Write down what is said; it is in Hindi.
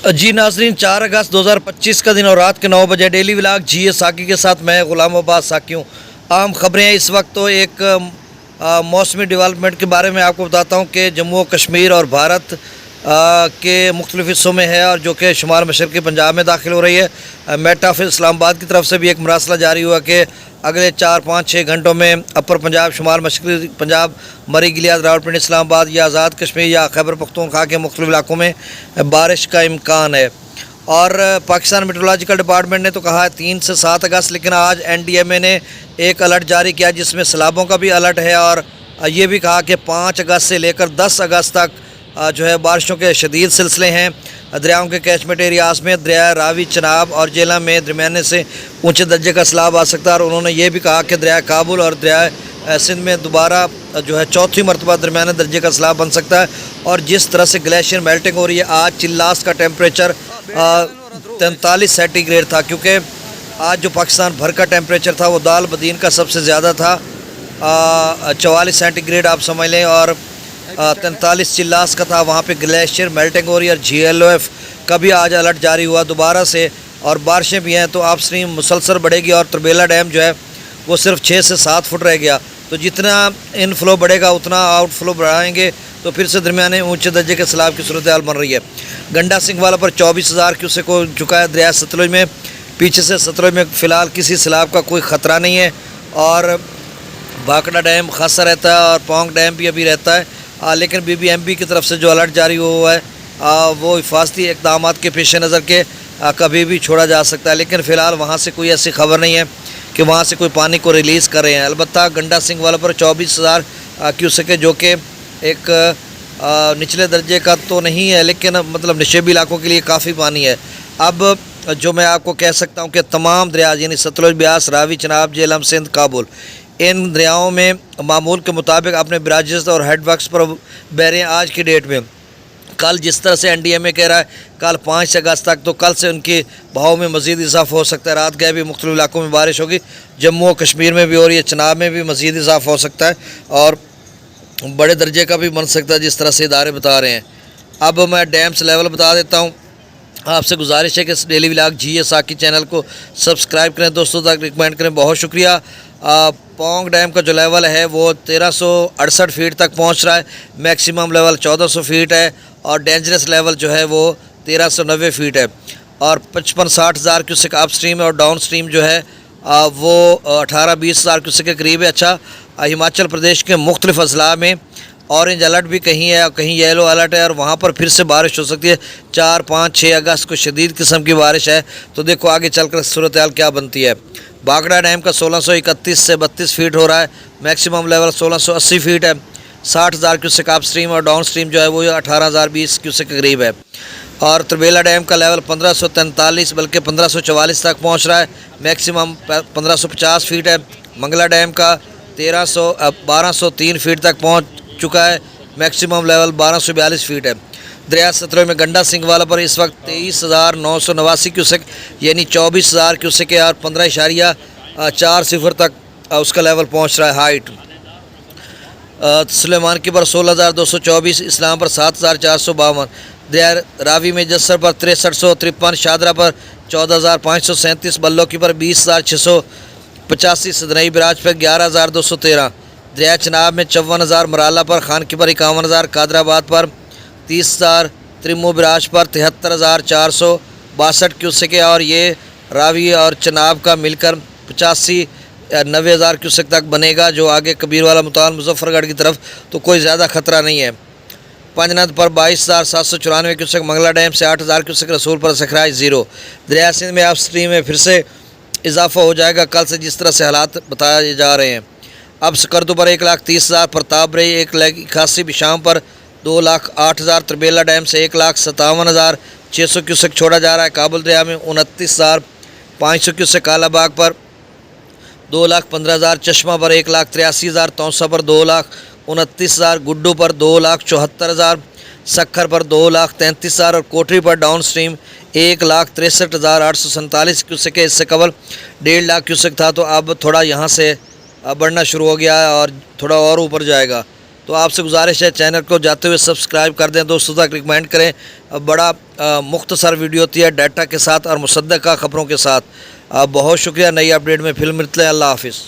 जी नाजरीन, 4 अगस्त 2025 का दिन और रात के 9 बजे डेली व्लॉग जी साकी के साथ मैं गुलाम अब्बास साकी हूँ। आम खबरें इस वक्त तो एक मौसमी डेवलपमेंट के बारे में आपको बताता हूँ कि जम्मू और कश्मीर और भारत के मुख्तलिफ़ हिस्सों में है और जो कि शुमाल मशरक़ी पंजाब में दाखिल हो रही है। मेट ऑफ इस्लामाबाद की तरफ से भी एक मरासला जारी हुआ कि अगले 4-5-6 घंटों में अपर पंजाब, शुमाल मशरक़ी पंजाब, मरी गिलियाद, रावलपिंडी, इस्लामाबाद या आज़ाद कश्मीर या खैबर पख्तूनख्वा के मुख्तलिफ़ इलाकों में बारिश का इम्कान है। और पाकिस्तान मेट्रोलॉजिकल डिपार्टमेंट ने तो कहा है 3 से 7 अगस्त, लेकिन आज NDMA ने एक अलर्ट जारी किया जिसमें सैलाबों का भी अलर्ट है और ये भी कहा कि 5 अगस्त से लेकर 10 अगस्त तक जो है बारिशों के शदीद सिलसिले हैं। दरियाओं के कैचमेंट एरियाज़ में दरिया रावी, चनाब और जेला में दरमियाने से ऊंचे दर्जे का सैलाब आ सकता है। और उन्होंने ये भी कहा कि दरिया काबुल और दरिया सिंध में दोबारा जो है चौथी मरतबा दरमियाने दर्जे का सैलाब बन सकता है। और जिस तरह से ग्लेशियर मेल्टिंग हो रही है, आज चिल्लास का टेम्परेचर 43 सेंटीग्रेड था, क्योंकि आज जो पाकिस्तान भर का टेम्परेचर था वो दाल बदीन का सबसे ज़्यादा था, 44 सेंटीग्रेड आप समझ लें, और 43 चिल्लास का था। वहाँ पे ग्लेशियर मेल्टिंग हो रही है और GLOF का भी आज अलर्ट जारी हुआ दोबारा से। और बारिशें भी हैं तो आप स्ट्रीम मुसलसल बढ़ेगी और तरबेला डैम जो है वो सिर्फ 6 से 7 फुट रह गया। तो जितना इनफ्लो बढ़ेगा उतना आउटफ्लो बढ़ाएंगे, तो फिर से दरमियाने ऊंचे दर्जे के सैलाब की सूरत हाल बन रही है। गंडा सिंह वाला पर 24,000 क्यूसेक को चुका है दरिया सतलुज में। पीछे से सतलुज में फ़िलहाल किसी सैलाब का कोई ख़तरा नहीं है और भाखड़ा डैम खासा रहता है और पोंग डैम भी अभी रहता है। लेकिन BBMP की तरफ से जो अलर्ट जारी हुआ है वो हिफाजती इक़दाम के पेश नज़र के कभी भी छोड़ा जा सकता है। लेकिन फ़िलहाल वहाँ से कोई ऐसी खबर नहीं है कि वहाँ से कोई पानी को रिलीज़ कर रहे हैं। अलबत्ता गंडा सिंह वाला पर 24,000 क्यूसेक है, जो कि एक निचले दर्जे का तो नहीं है, लेकिन मतलब निशेबी इलाकों के लिए काफ़ी पानी है। अब जो मैं आपको कह सकता हूँ कि तमाम दरिया यानी सतलुज, ब्यास, रावी, चनाब, जेहलम, सिंध, काबुल, इन दरियाओं में मामूल के मुताबिक अपने ब्राजेस और हेडवर्क्स पर बह रहे हैं। आज की डेट में कल जिस तरह से NDMA कह रहा है कल 5 अगस्त तक, तो कल से उनके बहाव में मज़ीद इजाफा हो सकता है। रात गए भी मुख्तलिफ़ इलाकों में बारिश होगी, जम्मू और कश्मीर में भी हो रही है, चनाब में भी मज़ीद इजाफा हो सकता है और बड़े दर्जे का भी बन सकता है जिस तरह से इदारे बता रहे हैं। अब मैं डैम्स लेवल बता देता हूँ। आपसे गुजारिश है कि इस डेली व्लॉग जी साकी चैनल को सब्सक्राइब करें, दोस्तों तक रिकमेंड करें, बहुत शुक्रिया। पोंग डैम का जो लेवल है वो 1368 फीट तक पहुंच रहा है, मैक्सिमम लेवल 1400 फीट है और डेंजरस लेवल जो है वो 1390 फीट है। और 55-60 हज़ार क्यूसेक अप स्ट्रीम है और डाउन स्ट्रीम जो है वो 18-20 हज़ार क्यूसेक के करीब है। अच्छा, हिमाचल प्रदेश के मुख्तलिफ़ अजला में ऑरेंज अलर्ट भी कहीं है और कहीं येलो अलर्ट है और वहाँ पर फिर से बारिश हो सकती है। 4-5-6 अगस्त को शदीद किस्म की बारिश है। तो देखो आगे चलकर सूरत हाल क्या बनती है। भाखड़ा डैम का 1631 से 32 फीट हो रहा है, मैक्सिमम लेवल 1680 फीट है, 60 हज़ार क्यूसेक अप स्ट्रीम और डाउन स्ट्रीम जो है वो 18,020 क्यूसेक के करीब है। और तरबेला डैम का लेवल 1543 बल्कि 1544 तक पहुँच रहा है, मैक्सिमम 1550 फीट है। मंगला डैम का 1203 फीट तक पहुँच चुका है, मैक्सिमम लेवल 1242 फीट है। दरिया सतलुज में गंडा सिंह वाला पर इस वक्त 23,989 क्यूसेक यानी 24,000 क्यूसेक है और 15.40 तक उसका लेवल पहुंच रहा है हाइट। सुलेमान की पर 16,224, इस्लाम पर 7,452, दरिया रावी में जस्सर पर 6353, शादरा पर 14,537, बल्लो की पर 20,685, सदनई बराज पर 11,213, दरिया चनाब में 54,000, मराला पर, खान की पर 51,000, कादराबाद पर 30,000, त्रिमो बराज पर 73,462 क्यूसेक है। और ये रावी और चनाब का मिलकर 85-90,000 क्यूसेक तक बनेगा, जो आगे कबीरवाला, मुल्तान, मुजफ्फरगढ़ की तरफ तो कोई ज़्यादा ख़तरा नहीं है। पंजनद पर 22,794 क्यूसेक, मंगला डैम से 8,000 क्यूसेक, रसूल पर सखराज 0। दरिया सिंध में आप स्ट्रीम में फिर से इजाफा हो जाएगा कल से जिस तरह से हालात बताए जा रहे हैं। अब सकरदू पर 1,30,000, प्रताप रही 1,81, बिशाम पर 2,08,000, तरबेला डैम से 1,57,600 क्यूसेक छोड़ा जा रहा है। काबुल दरिया में 29,500 क्यूसेक, कालाबाग पर 2,15,000, चश्मा पर 1,83,000, तौसा पर 2,29,000, गुड्डू पर 2,74,000, सखर पर 2,33,000 और कोटरी पर डाउन स्ट्रीम 1,63,847 क्यूसेक है। इससे कबल 1.5 लाख क्यूसेक था, तो अब थोड़ा यहाँ से बढ़ना शुरू हो गया है और थोड़ा और ऊपर जाएगा। तो आपसे गुजारिश है चैनल को जाते हुए सब्सक्राइब कर दें, दोस्तों तक रिकमेंड करें। बड़ा मुख्तसर वीडियो होती है डाटा के साथ और मुसद्दक़ा ख़बरों के साथ। बहुत शुक्रिया। नई अपडेट में फिर मिलते हैं। अल्लाह हाफिज़।